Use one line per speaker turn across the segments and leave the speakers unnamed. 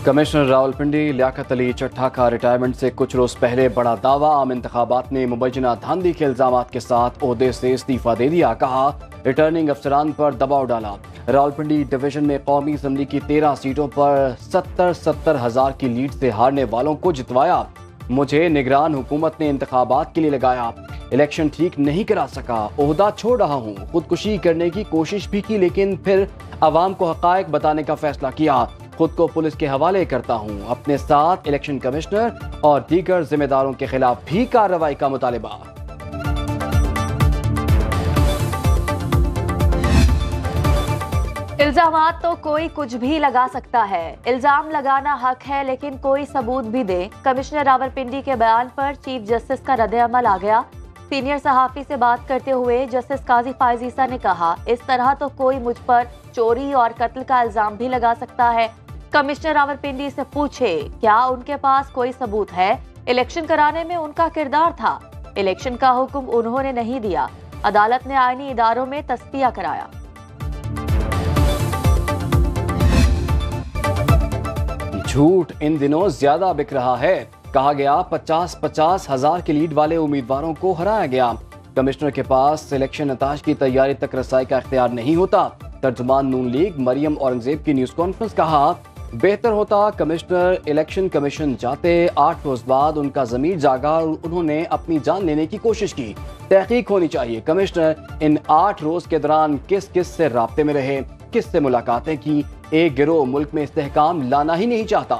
Commissioner Rawalpindi Liaquat Ali Chatha का retirement से कुछ रोज पहले बड़ा दावा। आम इंतखाबात ने मुबैना धांधली के इल्जामात के साथ ओहदे से इस्तीफा दे दिया। कहा रिटर्निंग अफसरान पर दबाव डाला। रावलपिंडी डिवीजन में कौमी असम्बली की 13 सीटों पर 70 हजार की लीड से हारने वालों को जितवाया। मुझे निगरान हुकूमत ने इंतखाबात के लिए लगाया, इलेक्शन ठीक नहीं करा सका, ओहदा छोड़ रहा हूँ। खुदकुशी करने की कोशिश भी की लेकिन फिर अवाम को हकायक बताने का फैसला किया। खुद को पुलिस के हवाले करता हूँ। अपने साथ इलेक्शन कमिश्नर और दीगर जिम्मेदारों के खिलाफ भी कार्रवाई का मुतालिबा।
इल्जामात तो कोई कुछ भी लगा सकता है, इल्जाम लगाना हक है लेकिन कोई सबूत भी दे। कमिश्नर रावलपिंडी के बयान पर चीफ जस्टिस का रद्द-ए-अमल आ गया। सीनियर सहाफी से बात करते हुए जस्टिस काजी फायज ईसा ने कहा, इस तरह तो कोई मुझ पर चोरी और कत्ल का इल्जाम भी लगा सकता है। कमिश्नर रावलपिंडी से पूछे क्या उनके पास कोई सबूत है। इलेक्शन कराने में उनका किरदार था, इलेक्शन का हुक्म उन्होंने नहीं दिया। अदालत ने आईनी इदारों में तस्दिया कराया।
झूठ इन दिनों ज्यादा बिक रहा है। कहा गया 50 हजार की लीड वाले उम्मीदवारों को हराया गया। कमिश्नर के पास इलेक्शन नताज की तैयारी तक रसाई का इख्तियार नहीं होता। तर्जुमान नून लीग मरियम औरंगजेब की न्यूज कॉन्फ्रेंस। कहा बेहतर होता कमिश्नर इलेक्शन कमीशन जाते, 8 रोज बाद उनका जमीर जागा और उन्होंने अपनी जान लेने की कोशिश की। तहकीक होनी चाहिए कमिश्नर इन 8 रोज के दौरान किस किस से राब्ते में रहे, किस से मुलाकातें की। एक गिरोह मुल्क में इस्तेहकाम लाना ही नहीं चाहता।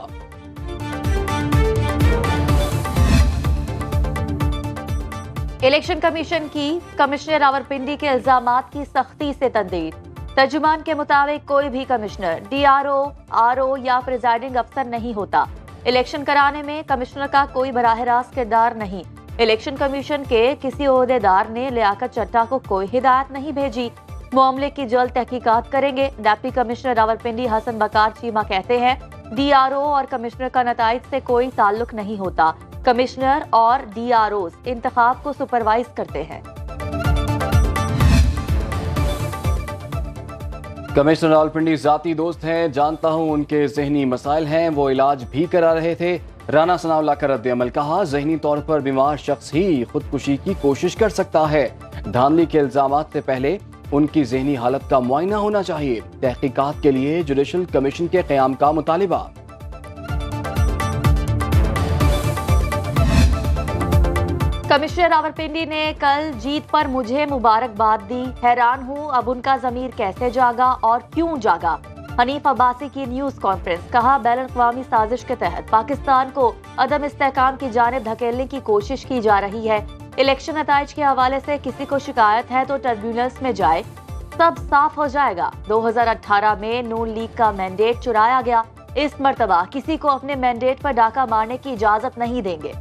इलेक्शन कमीशन की कमिश्नर रावलपिंडी के इल्जामात की सख्ती से तंदीद। तर्जुमान के मुताबिक कोई भी कमिश्नर डीआरओ, आरओ या प्रिजाइडिंग अफसर नहीं होता। इलेक्शन कराने में कमिश्नर का कोई बराह रास्त किरदार नहीं। इलेक्शन कमीशन के किसी ओहदेदार ने लियाकत चट्ठा को कोई हिदायत नहीं भेजी। मामले की जल्द तहकीकात करेंगे। डिप्टी कमिश्नर रावलपिंडी हसन बकार चीमा कहते हैं डीआरओ और कमिश्नर का नताइज से कोई ताल्लुक नहीं होता। कमिश्नर और डीआरओ इंतखाब को सुपरवाइज करते हैं।
कमिश्नर रावलपिंडी जाती दोस्त हैं, जानता हूं उनके जहनी मसाइल हैं, वो इलाज भी करा रहे थे। राना सनाउल्लाह का रद्द-ए-अमल। कहा जहनी तौर पर बीमार शख्स ही खुदकुशी की कोशिश कर सकता है। धांधली के इल्जामात से पहले उनकी जहनी हालत का मुआयना होना चाहिए। तहकीकात के लिए जुडिशल कमीशन के क़याम का मुतालिबा।
कमिश्नर रावलपिंडी ने कल जीत पर मुझे मुबारकबाद दी। हैरान हूँ अब उनका जमीर कैसे जागा और क्यों जागा। हनीफ अब्बासी की न्यूज कॉन्फ्रेंस। कहा बैन अक़वामी साजिश के तहत पाकिस्तान को अदम इस्तेहकाम की जानिब धकेलने की कोशिश की जा रही है। इलेक्शन नताइज के हवाले से किसी को शिकायत है तो ट्रिब्यूनल्स में जाए, सब साफ हो जाएगा। 2018 में नून लीग का मैंडेट चुराया गया। इस मर्तबा किसी को अपने मैंडेट पर डाका मारने की इजाजत नहीं देंगे।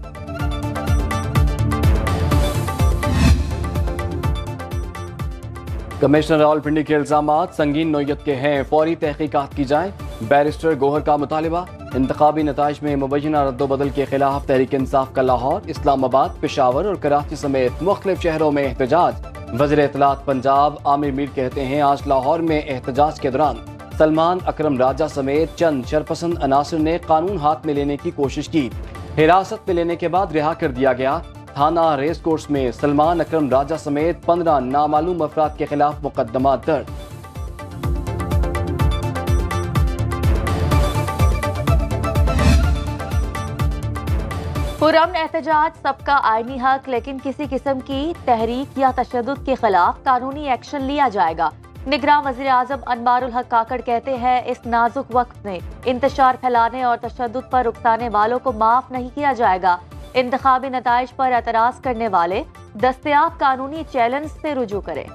कमिश्नर रावलपिंडी के इल्जामात संगीन नोयत के हैं, फौरी तहकीकात की जाए। बैरिस्टर गोहर का मुतालिबा। इंतखाबी नताइज में मुबैना रद्दोबदल के खिलाफ तहरीक इंसाफ का लाहौर, इस्लामाबाद, पेशावर और कराची समेत मुख्तलिफ शहरों में एहतजाज। वज़ीर इत्तलात पंजाब आमिर मीर कहते हैं आज लाहौर में एहतजाज के दौरान सलमान अकरम राजा समेत चंद शरपसंद अनासर ने कानून हाथ में लेने की कोशिश की। हिरासत में लेने के बाद रिहा कर दिया गया। थाना रेस कोर्स में सलमान अकरम राजा समेत 15 नामालूम अफराद के खिलाफ मुकदमा दर्ज।
पुरअमन एहतजाज सबका आईनी हक, लेकिन किसी किस्म की तहरीक या तशद्दुद के खिलाफ कानूनी एक्शन लिया जाएगा। निगरान वज़ीर आज़म अनवारुल हक काकड़ कहते हैं इस नाजुक वक्त में इंतशार फैलाने और तशद्दुद पर उकसाने वालों को माफ नहीं किया जाएगा। इंतखाबी नताइज पर एतराज करने वाले दस्तयाब कानूनी चैलेंज से रुजू करें।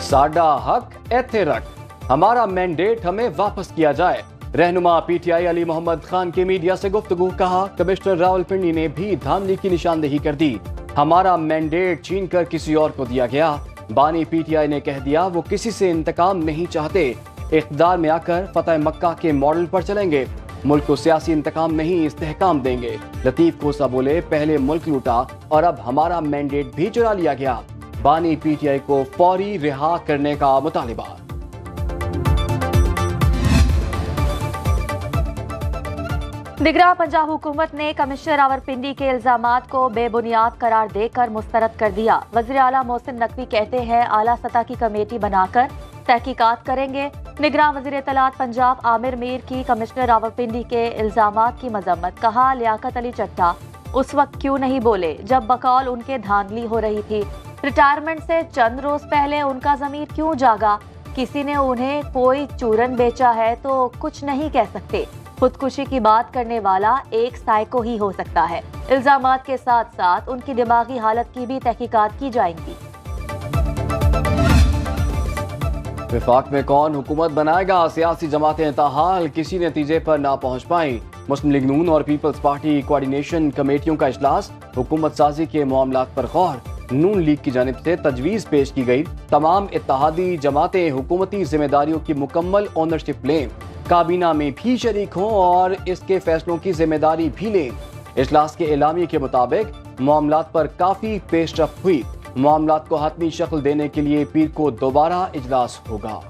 साडा हक एथे रख, हमारा मैंडेट हमें वापस किया जाए। रहनुमा पीटीआई अली मोहम्मद खान की मीडिया से गुफ्तगू। कहा कमिश्नर रावलपिंडी ने भी धांधली की निशानदेही कर दी। हमारा मैंडेट छीन कर किसी और को दिया गया। बानी पीटीआई ने कह दिया वो किसी से इंतकाम नहीं चाहते, इख्तिदार में आकर फतेह मक्का के मॉडल पर चलेंगे। मुल्क को सियासी इंतकाम नहीं इस्तेहकाम देंगे। लतीफ कोसा बोले पहले मुल्क लूटा और अब हमारा मैंडेट भी चुरा लिया गया। बानी पीटीआई को फौरी रिहा करने का मुतालिबा।
निगरान पंजाब हुकूमत ने कमिश्नर रावलपिंडी के इल्जामात को बेबुनियाद करार देकर मुस्तरद कर दिया। वज़ीर आला मोहसिन नकवी कहते हैं आला सतह की कमेटी बनाकर तहकीकात करेंगे। निगरान वज़ीर इत्तलात पंजाब आमिर मीर की कमिश्नर रावलपिंडी के इल्जामात की मजम्मत। कहा लियाकत अली चट्टा उस वक्त क्यों नहीं बोले जब बकौल उनके धांधली हो रही थी। रिटायरमेंट से चंद रोज पहले उनका ज़मीर क्यों जागा। किसी ने उन्हें कोई चूरन बेचा है तो कुछ नहीं कह सकते। खुदकुशी की बात करने वाला एक साइको ही हो सकता है। इल्जामात के साथ साथ उनकी दिमागी हालत की भी तहकीकात की जाएंगी।
विफाक में कौन हुकूमत बनाएगा, सियासी जमातें ताहाल किसी नतीजे पर ना पहुंच पाई। मुस्लिम लीग नून और पीपल्स पार्टी कोऑर्डिनेशन कमेटियों का इजलास, हुकूमत साजी के मामलात पर गौर। नून लीग की जानिब से तजवीज पेश की गई। तमाम इत्तेहादी जमातें हुकूमती जिम्मेदारियों की मुकम्मल ओनरशिप लें, काबीना में भी शरीक हों और इसके फैसलों की जिम्मेदारी भी लें। इजलास के एलामिये के मुताबिक मामलात पर काफी पेशरफ्त हुई। मामलात को हतमी शक्ल देने के लिए पीर को दोबारा इजलास होगा।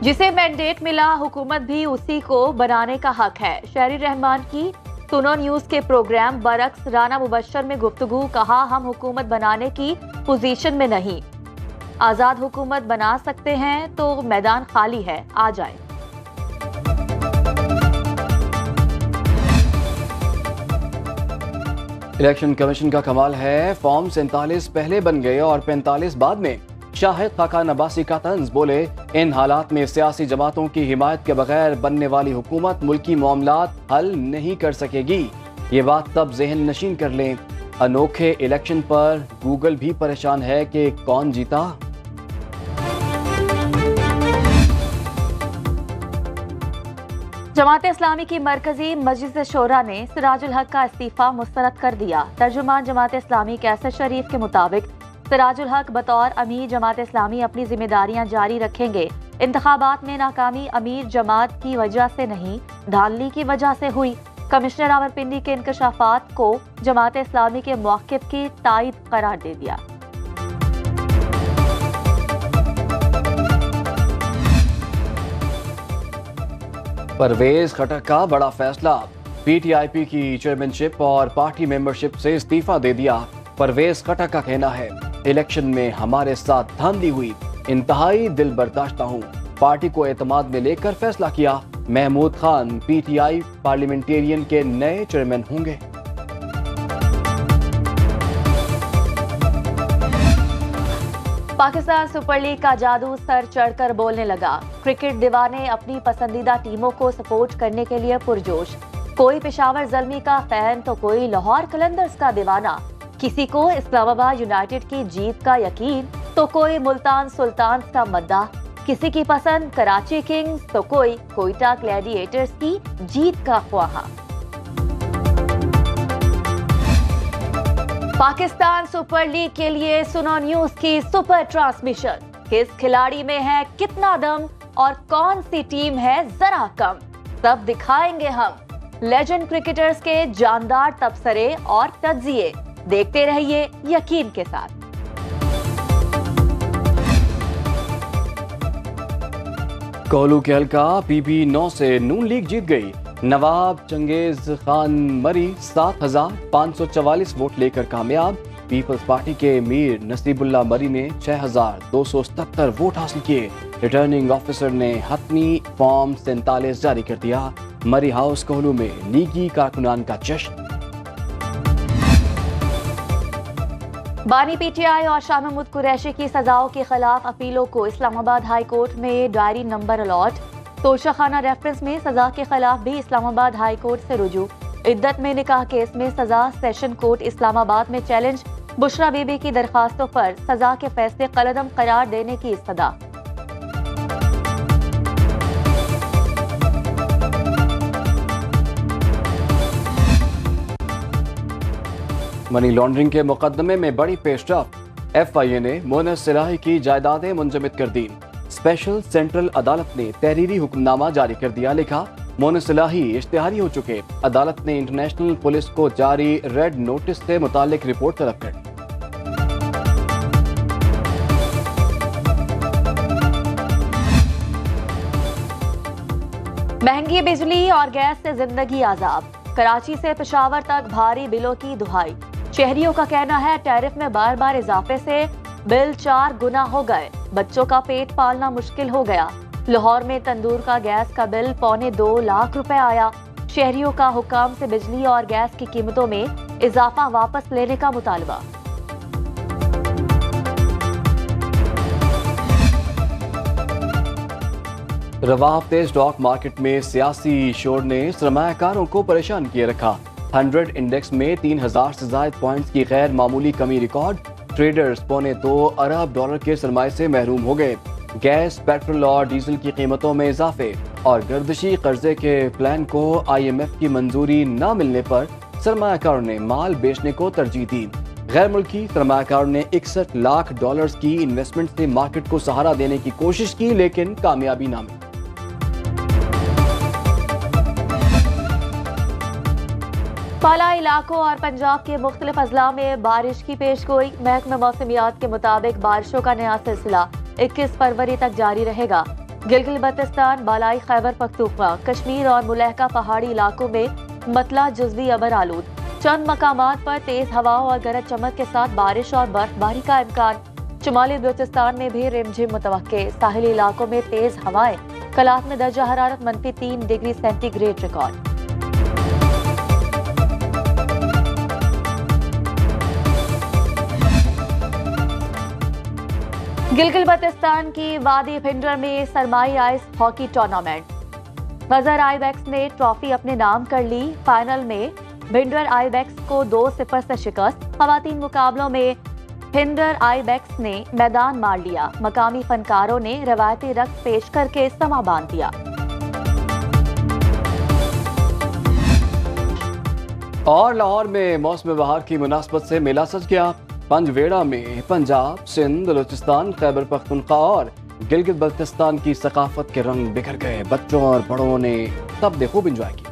जिसे मैंडेट मिला हुकूमत भी उसी को बनाने का हक है। शहरी रहमान की सुनो न्यूज के प्रोग्राम बरक्स राना मुबशर में गुफ्तगू। कहा हम हुकूमत बनाने की पोजीशन में नहीं, आजाद हुकूमत बना सकते हैं तो मैदान खाली है, आ जाए।
इलेक्शन कमीशन का कमाल है, फॉर्म 47 पहले बन गए और 45 बाद में। शाहिद खाकान अब्बासी का तंज, बोले इन हालात में सियासी जमातों की हिमायत के बगैर बनने वाली हुकूमत मुल्की मामलात हल नहीं कर सकेगी। ये बात तब जहन नशीन कर लें। अनोखे इलेक्शन पर गूगल भी परेशान है कि कौन जीता।
जमात इस्लामी की मरकजी मजलिस शोरा ने सिराजुल हक का इस्तीफा मुस्तरद कर दिया। तर्जुमान जमात इस्लामी कैसर शरीफ के मुताबिक सिराजुल हक बतौर अमीर जमात इस्लामी अपनी जिम्मेदारियां जारी रखेंगे। इंतखाबात में नाकामी अमीर जमात की वजह से नहीं, धांधली की वजह से हुई। कमिश्नर रावलपिंडी के इंकशाफात को जमात इस्लामी के मौक़िफ़ की तायद करार दे दिया।
परवेज खटक का बड़ा फैसला, पीटीआईपी की चेयरमैनशिप और पार्टी मेंबरशिप से इस्तीफा दे दिया। परवेज खटक का कहना है इलेक्शन में हमारे साथ धांधली हुई, इंतहाई दिल बर्दाश्ता हूँ। पार्टी को एतमाद में लेकर फैसला किया। महमूद खान पीटीआई पार्लियामेंटेरियन के नए चेयरमैन होंगे।
पाकिस्तान सुपर लीग का जादू सर चढ़कर बोलने लगा। क्रिकेट दीवाने अपनी पसंदीदा टीमों को सपोर्ट करने के लिए पुरजोश। कोई पेशावर ज़ल्मी का फैन तो कोई लाहौर कलंदर्स का दीवाना। किसी को इस्लामाबाद यूनाइटेड की जीत का यकीन तो कोई मुल्तान सुल्तान्स का मद्दा। किसी की पसंद कराची किंग्स तो कोई कोयटा ग्लैडिएटर्स की जीत का ख्वाहा। पाकिस्तान सुपर लीग के लिए सुनो न्यूज की सुपर ट्रांसमिशन। किस खिलाड़ी में है कितना दम और कौन सी टीम है जरा कम, सब दिखाएंगे हम। लेजेंड क्रिकेटर्स के जानदार तबसरे और तज्जिए देखते रहिए यकीन के साथ।
कोहलू के हल्का पीपी 9 से नून लीग जीत गई। नवाब चंगेज खान मरी 7,544 वोट लेकर कामयाब। पीपल्स पार्टी के मीर नसीबुल्ला मरी ने 6,277 वोट हासिल किए। रिटर्निंग ऑफिसर ने हतमी फॉर्म 47 जारी कर दिया। मरी हाउस कोहलू में लीगी कारकुनान का जश्न।
बानी पीटीआई और शाह महमूद कुरैशी की सजाओं के खिलाफ अपीलों को इस्लामाबाद हाई कोर्ट में diary number allot. Toshakhana reference में सजा के खिलाफ भी इस्लामाबाद हाई कोर्ट से रुजू। इद्दत में निकाह केस में सजा सेशन कोर्ट इस्लामाबाद में चैलेंज। बुशरा बीबी की दरखास्तों पर सजा के फैसले कलअदम करार देने की इस्तदा।
मनी लॉन्ड्रिंग के मुकदमे में बड़ी पेशरफ। एफआईए ने मोनस सिलाही की जायदादें मुंजमद कर दी। स्पेशल सेंट्रल अदालत ने तहरीरी हुक्मनामा जारी कर दिया। लिखा मोनस सिलाही इश्तिहारी हो चुके। अदालत ने इंटरनेशनल पुलिस को जारी रेड नोटिस से मुतालिक रिपोर्ट तलब कर दी।
महंगी बिजली और गैस से जिंदगी आजाब। कराची से पेशावर तक भारी बिलों की दुहाई। शहरियों का कहना है टैरिफ में बार बार इजाफे से बिल 4 गुना हो गए। बच्चों का पेट पालना मुश्किल हो गया। लाहौर में तंदूर का गैस का बिल 2.25 लाख रुपए आया। शहरियों का हुक्काम से बिजली और गैस की कीमतों में इजाफा वापस लेने का मुतालबा।
रवाफते स्टॉक मार्केट में सियासी शोर ने सरमायाकारों को परेशान किए रखा। 100 इंडेक्स में 3000 से ज्यादा पॉइंट्स की गैर मामूली कमी रिकॉर्ड। ट्रेडर्स $2.25 अरब के सरमाए से महरूम हो गए। गैस, पेट्रोल और डीजल की कीमतों में इजाफे और गर्दिशी कर्जे के प्लान को IMF की मंजूरी न मिलने पर सरमायाकारों ने माल बेचने को तरजीह दी। गैर मुल्की सरमायाकारों ने $61 लाख की इन्वेस्टमेंट से मार्केट को सहारा देने की कोशिश की, लेकिन कामयाबी न मिली।
पाला इलाकों और पंजाब के मुख्तलिफ अजला में बारिश की पेशगोई। महकमा मौसमियात के मुताबिक बारिशों का नया सिलसिला 21 फरवरी तक जारी रहेगा। गिलगित बल्तिस्तान, बालाई खैबर पख्तूनख्वा, कश्मीर और मुलहका पहाड़ी इलाकों में मतला जुज़वी अबर आलूद। चंद मकामात पर तेज हवाओं और गरज चमक के साथ बारिश और बर्फबारी का इम्कान। शुमाली बलूचिस्तान में भी रिमझिम मुतवक्के। साहिली इलाकों में तेज हवाएं। कलात में दर्जा हरारत -3 degree centigrade record. Gilgit Baltistan की वादी भिंडर में सरमाई आइस हॉकी टूर्नामेंट। वज़र आइबैक्स ने ट्रॉफी अपने नाम कर ली। फाइनल में भिंडर आइबैक्स को 2-0 से शिकस्त। खवातीन मुकाबलों में भिंडर आइबैक्स ने मैदान मार लिया। मकामी फनकारों ने रवायती रक्स पेश करके समा बांध दिया।
और लाहौर में मौसम बहार की मुनासबत से मेला सज गया। पंजवेड़ा में पंजाब, सिंध, बलूचिस्तान, खैबर पख्तूनख्वा और गिलगित बल्तिस्तान की सकाफत के रंग बिखर गए। बच्चों और बड़ों ने सब खूब एंजॉय किया।